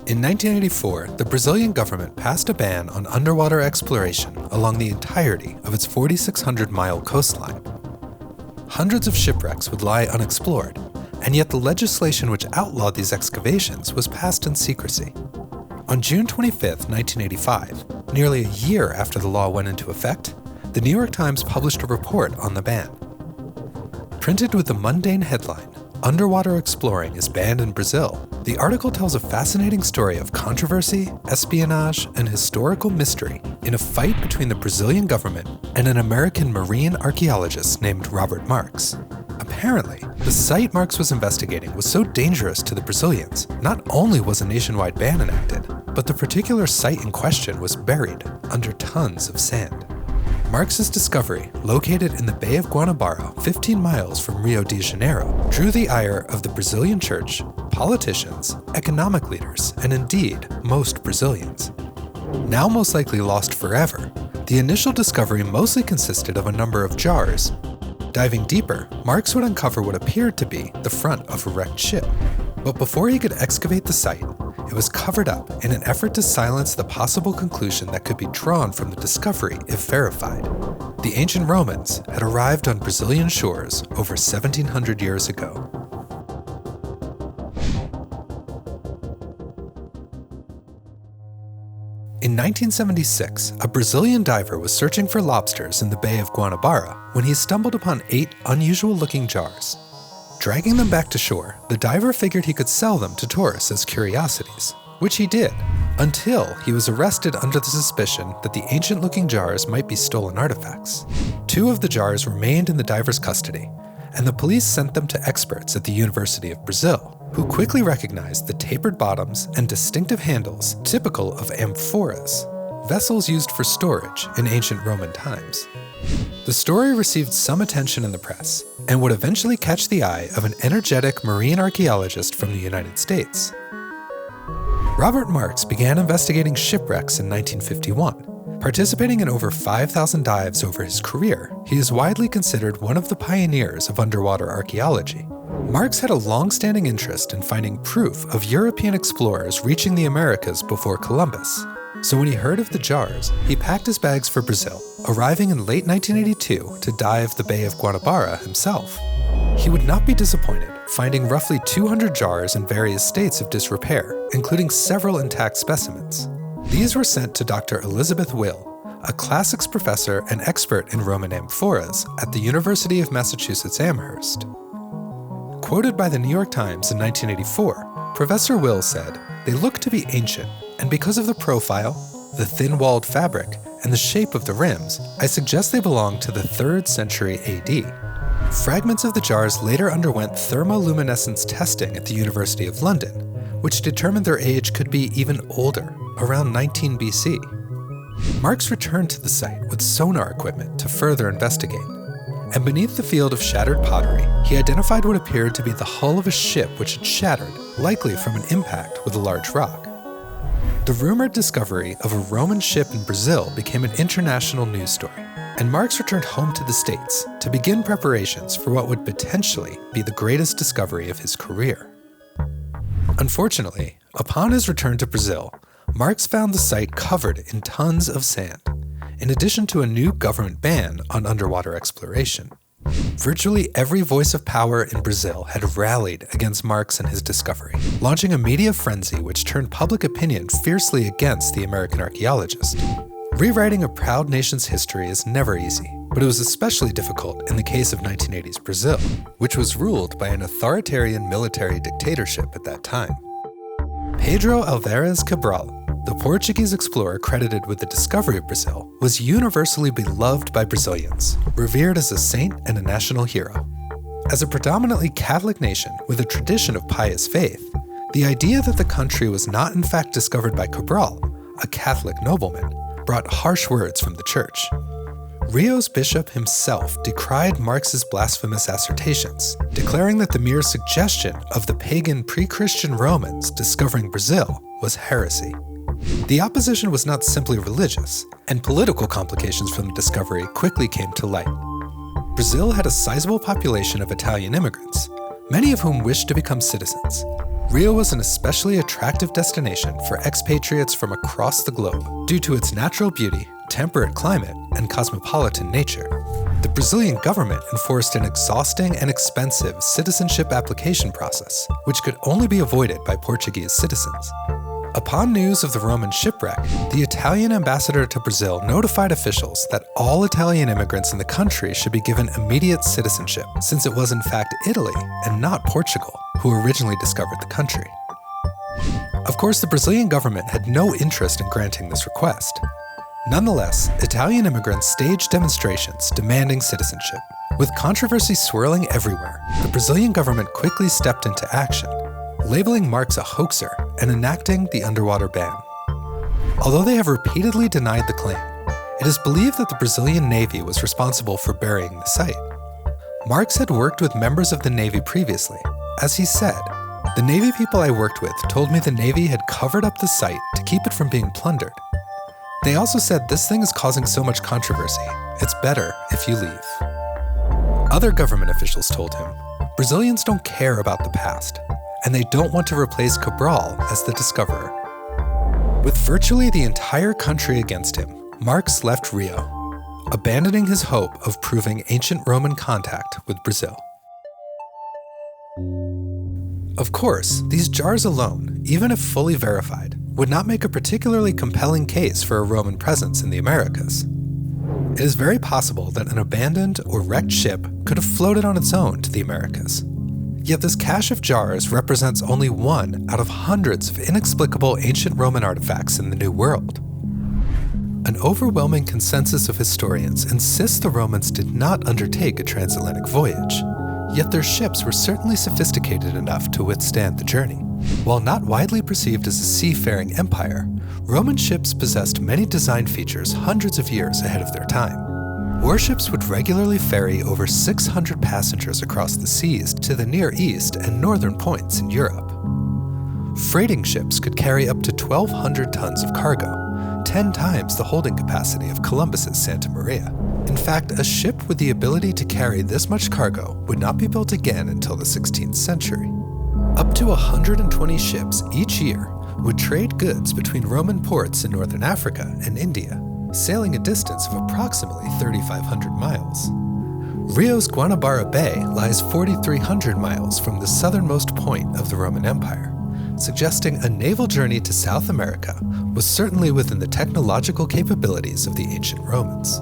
In 1984, the Brazilian government passed a ban on underwater exploration along the entirety of its 4,600-mile coastline. Hundreds of shipwrecks would lie unexplored, and yet the legislation which outlawed these excavations was passed in secrecy. On June 25, 1985, nearly a year after the law went into effect, the New York Times published a report on the ban. Printed with the mundane headline, "Underwater Exploring is Banned in Brazil," the article tells a fascinating story of controversy, espionage, and historical mystery in a fight between the Brazilian government and an American marine archaeologist named Robert Marks. Apparently, the site Marks was investigating was so dangerous to the Brazilians, not only was a nationwide ban enacted, but the particular site in question was buried under tons of sand. Marks's discovery, located in the Bay of Guanabara, 15 miles from Rio de Janeiro, drew the ire of the Brazilian church, politicians, economic leaders, and indeed, most Brazilians. Now most likely lost forever, the initial discovery mostly consisted of a number of jars. Diving deeper, Marks would uncover what appeared to be the front of a wrecked ship. But before he could excavate the site, it was covered up in an effort to silence the possible conclusion that could be drawn from the discovery if verified. The ancient Romans had arrived on Brazilian shores over 1,700 years ago. In 1976, a Brazilian diver was searching for lobsters in the Bay of Guanabara when he stumbled upon 8 unusual-looking jars. Dragging them back to shore, the diver figured he could sell them to tourists as curiosities, which he did, until he was arrested under the suspicion that the ancient-looking jars might be stolen artifacts. 2 of the jars remained in the diver's custody, and the police sent them to experts at the University of Brazil, who quickly recognized the tapered bottoms and distinctive handles typical of amphoras, vessels used for storage in ancient Roman times. The story received some attention in the press, and would eventually catch the eye of an energetic marine archaeologist from the United States. Robert Marks began investigating shipwrecks in 1951. Participating in over 5,000 dives over his career, he is widely considered one of the pioneers of underwater archaeology. Marks had a long-standing interest in finding proof of European explorers reaching the Americas before Columbus. So when he heard of the jars, he packed his bags for Brazil, arriving in late 1982 to dive the Bay of Guanabara himself. He would not be disappointed, finding roughly 200 jars in various states of disrepair, including several intact specimens. These were sent to Dr. Elizabeth Will, a classics professor and expert in Roman amphoras at the University of Massachusetts Amherst. Quoted by the New York Times in 1984, Professor Will said, "They look to be ancient, and because of the profile, the thin-walled fabric, and the shape of the rims, I suggest they belong to the 3rd century AD. Fragments of the jars later underwent thermoluminescence testing at the University of London, which determined their age could be even older, around 19 BC. Marks returned to the site with sonar equipment to further investigate, and beneath the field of shattered pottery, he identified what appeared to be the hull of a ship which had shattered, likely from an impact with a large rock. The rumored discovery of a Roman ship in Brazil became an international news story, and Marks returned home to the States to begin preparations for what would potentially be the greatest discovery of his career. Unfortunately, upon his return to Brazil, Marks found the site covered in tons of sand, in addition to a new government ban on underwater exploration. Virtually every voice of power in Brazil had rallied against Marks and his discovery, launching a media frenzy which turned public opinion fiercely against the American archaeologist. Rewriting a proud nation's history is never easy, but it was especially difficult in the case of 1980s Brazil, which was ruled by an authoritarian military dictatorship at that time. Pedro Álvares Cabral, the Portuguese explorer credited with the discovery of Brazil, was universally beloved by Brazilians, revered as a saint and a national hero. As a predominantly Catholic nation with a tradition of pious faith, the idea that the country was not in fact discovered by Cabral, a Catholic nobleman, brought harsh words from the church. Rio's bishop himself decried Marx's blasphemous assertions, declaring that the mere suggestion of the pagan pre-Christian Romans discovering Brazil was heresy. The opposition was not simply religious, and political complications from the discovery quickly came to light. Brazil had a sizable population of Italian immigrants, many of whom wished to become citizens. Rio was an especially attractive destination for expatriates from across the globe due to its natural beauty, temperate climate, and cosmopolitan nature. The Brazilian government enforced an exhausting and expensive citizenship application process, which could only be avoided by Portuguese citizens. Upon news of the Roman shipwreck, the Italian ambassador to Brazil notified officials that all Italian immigrants in the country should be given immediate citizenship, since it was in fact Italy and not Portugal who originally discovered the country. Of course, the Brazilian government had no interest in granting this request. Nonetheless, Italian immigrants staged demonstrations demanding citizenship. With controversy swirling everywhere, the Brazilian government quickly stepped into action, labeling Marx a hoaxer and enacting the underwater ban. Although they have repeatedly denied the claim, it is believed that the Brazilian Navy was responsible for burying the site. Marx had worked with members of the Navy previously. As he said, "The Navy people I worked with told me the Navy had covered up the site to keep it from being plundered. They also said this thing is causing so much controversy, it's better if you leave." Other government officials told him, Brazilians don't care about the past, and they don't want to replace Cabral as the discoverer. With virtually the entire country against him, Marx left Rio, abandoning his hope of proving ancient Roman contact with Brazil. Of course, these jars alone, even if fully verified, would not make a particularly compelling case for a Roman presence in the Americas. It is very possible that an abandoned or wrecked ship could have floated on its own to the Americas. Yet this cache of jars represents only one out of hundreds of inexplicable ancient Roman artifacts in the New World. An overwhelming consensus of historians insists the Romans did not undertake a transatlantic voyage, yet their ships were certainly sophisticated enough to withstand the journey. While not widely perceived as a seafaring empire, Roman ships possessed many design features hundreds of years ahead of their time. Warships would regularly ferry over 600 passengers across the seas to the Near East and northern points in Europe. Freighting ships could carry up to 1,200 tons of cargo, 10 times the holding capacity of Columbus's Santa Maria. In fact, a ship with the ability to carry this much cargo would not be built again until the 16th century. Up to 120 ships each year would trade goods between Roman ports in northern Africa and India, sailing a distance of approximately 3,500 miles. Rio's Guanabara Bay lies 4,300 miles from the southernmost point of the Roman Empire, suggesting a naval journey to South America was certainly within the technological capabilities of the ancient Romans.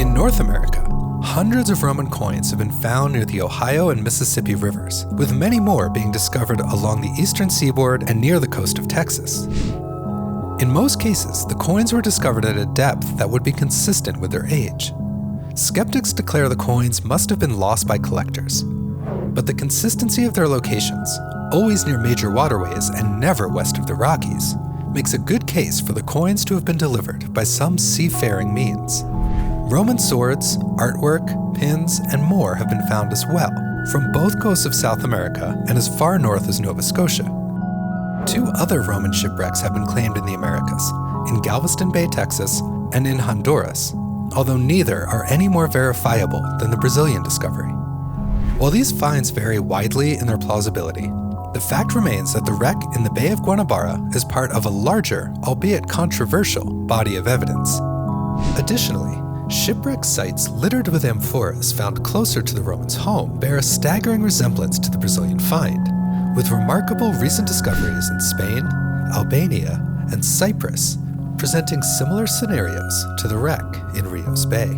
In North America, hundreds of Roman coins have been found near the Ohio and Mississippi rivers, with many more being discovered along the eastern seaboard and near the coast of Texas. In most cases, the coins were discovered at a depth that would be consistent with their age. Skeptics declare the coins must have been lost by collectors, but the consistency of their locations, always near major waterways and never west of the Rockies, makes a good case for the coins to have been delivered by some seafaring means. Roman swords, artwork, pins, and more have been found as well, from both coasts of South America and as far north as Nova Scotia. 2 other Roman shipwrecks have been claimed in the Americas, in Galveston Bay, Texas, and in Honduras, although neither are any more verifiable than the Brazilian discovery. While these finds vary widely in their plausibility, the fact remains that the wreck in the Bay of Guanabara is part of a larger, albeit controversial, body of evidence. Additionally, shipwreck sites littered with amphoras found closer to the Romans' home bear a staggering resemblance to the Brazilian find, with remarkable recent discoveries in Spain, Albania, and Cyprus presenting similar scenarios to the wreck in Rio's Bay.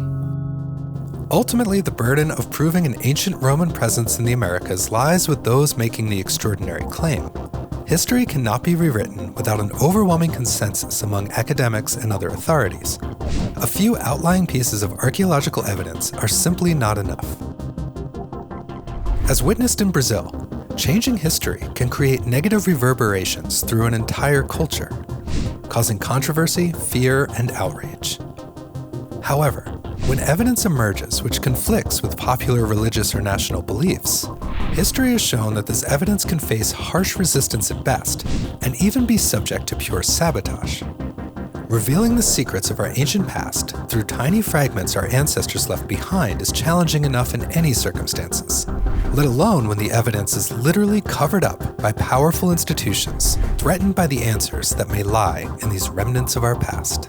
Ultimately, the burden of proving an ancient Roman presence in the Americas lies with those making the extraordinary claim. History cannot be rewritten without an overwhelming consensus among academics and other authorities. A few outlying pieces of archaeological evidence are simply not enough. As witnessed in Brazil, changing history can create negative reverberations through an entire culture, causing controversy, fear, and outrage. However, when evidence emerges which conflicts with popular religious or national beliefs, history has shown that this evidence can face harsh resistance at best, and even be subject to pure sabotage. Revealing the secrets of our ancient past through tiny fragments our ancestors left behind is challenging enough in any circumstances, let alone when the evidence is literally covered up by powerful institutions threatened by the answers that may lie in these remnants of our past.